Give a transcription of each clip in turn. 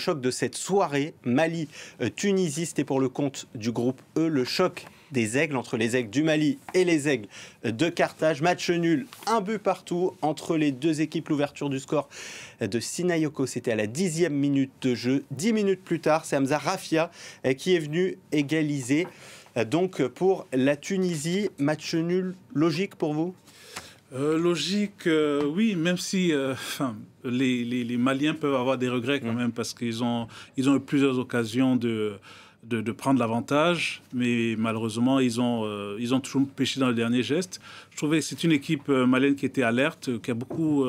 choc de cette soirée, Mali-Tunisie, c'était pour le compte du groupe E, le choc des aigles entre les aigles du Mali et les aigles de Carthage. Match nul, un but partout entre les deux équipes. L'ouverture du score de Sinayoko, c'était à la 10e minute de jeu. 10 minutes plus tard, c'est Hamza Rafia qui est venu égaliser. Donc pour la Tunisie, match nul logique pour vous ? Logique, oui, même si les Maliens peuvent avoir des regrets quand même parce qu'ils ont eu plusieurs occasions de prendre l'avantage, mais malheureusement, ils ont toujours péché dans le dernier geste. Je trouvais que c'est une équipe malienne qui était alerte, qui a beaucoup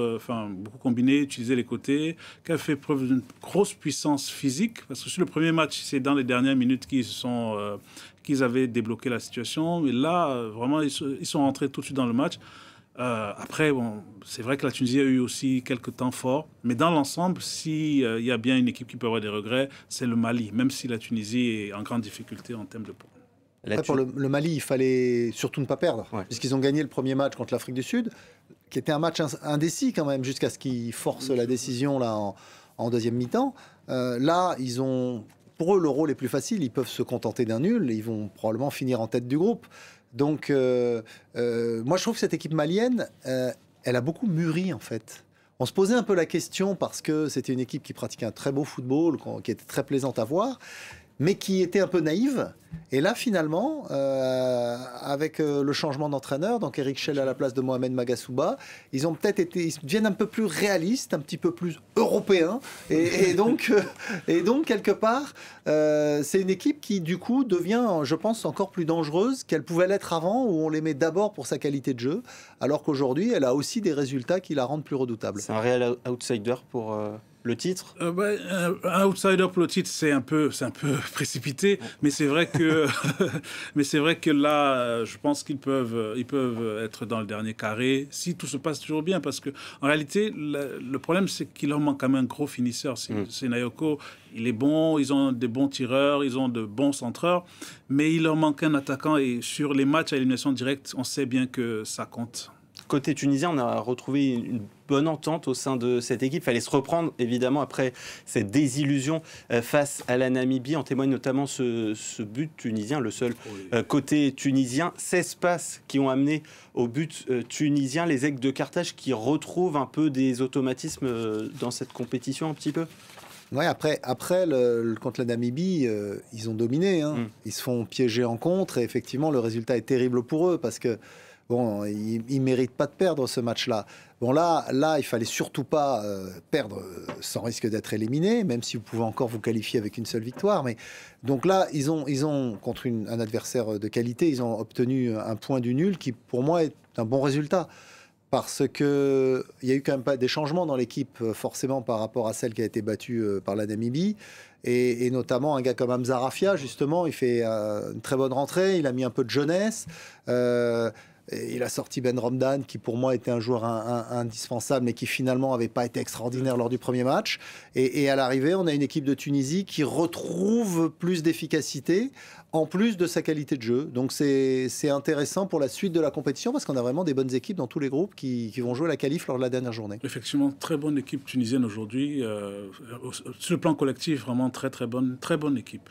combiné, utilisé les côtés, qui a fait preuve d'une grosse puissance physique, parce que sur le premier match, c'est dans les dernières minutes qu'ils avaient débloqué la situation, mais là, vraiment, ils sont rentrés tout de suite dans le match. Après, bon, c'est vrai que la Tunisie a eu aussi quelques temps forts, mais dans l'ensemble, s'il y a bien une équipe qui peut avoir des regrets, c'est le Mali, même si la Tunisie est en grande difficulté en termes de points. Après, pour le Mali, il fallait surtout ne pas perdre, puisqu'ils ont gagné le premier match contre l'Afrique du Sud, qui était un match indécis quand même, jusqu'à ce qu'ils forcent la décision là, en deuxième mi-temps. Là, pour eux, le rôle est plus facile, ils peuvent se contenter d'un nul, ils vont probablement finir en tête du groupe. Donc, moi, je trouve que cette équipe malienne, elle a beaucoup mûri, en fait. On se posait un peu la question parce que c'était une équipe qui pratiquait un très beau football, qui était très plaisante à voir, mais qui était un peu naïve. Et là, finalement, avec le changement d'entraîneur, donc Eric Schell à la place de Mohamed Magasuba, ils deviennent un peu plus réalistes, un petit peu plus européens. Et donc, quelque part, c'est une équipe qui, du coup, devient, je pense, encore plus dangereuse qu'elle pouvait l'être avant, où on l'aimait d'abord pour sa qualité de jeu, alors qu'aujourd'hui, elle a aussi des résultats qui la rendent plus redoutable. C'est un réel outsider pour le titre. Un outsider pour le titre, c'est un peu précipité, mais c'est vrai que là, je pense qu'ils peuvent être dans le dernier carré si tout se passe toujours bien, parce que en réalité, le problème c'est qu'il leur manque quand même un gros finisseur. Sinayoko, il est bon, ils ont des bons tireurs, ils ont de bons centreurs, mais il leur manque un attaquant, et sur les matchs à élimination directe, on sait bien que ça compte. Côté tunisien, on a retrouvé une bonne entente au sein de cette équipe. Il fallait se reprendre, évidemment, après cette désillusion face à la Namibie. En témoigne notamment ce but tunisien, le seul côté tunisien. 16 passes qui ont amené au but tunisien. Les aigles de Carthage qui retrouvent un peu des automatismes dans cette compétition, un petit peu. Ouais, après contre la Namibie, ils ont dominé. Ils se font piéger en contre. Et effectivement, le résultat est terrible pour eux parce que bon, ils ne méritent pas de perdre ce match-là. Bon, là, il fallait surtout pas perdre sans risque d'être éliminé, même si vous pouvez encore vous qualifier avec une seule victoire. Mais donc là, ils ont contre un adversaire de qualité, ils ont obtenu un point du nul qui, pour moi, est un bon résultat. Parce qu'il y a eu quand même pas des changements dans l'équipe, forcément, par rapport à celle qui a été battue par la Namibie. Et notamment un gars comme Hamza Rafia, justement, il fait une très bonne rentrée, il a mis un peu de jeunesse. Il a sorti Ben Romdan, qui pour moi était un joueur indispensable, mais qui finalement n'avait pas été extraordinaire lors du premier match. Et à l'arrivée, on a une équipe de Tunisie qui retrouve plus d'efficacité, en plus de sa qualité de jeu. Donc c'est intéressant pour la suite de la compétition, parce qu'on a vraiment des bonnes équipes dans tous les groupes qui vont jouer la qualif lors de la dernière journée. Effectivement, très bonne équipe tunisienne aujourd'hui. Sur le plan collectif, vraiment très bonne équipe.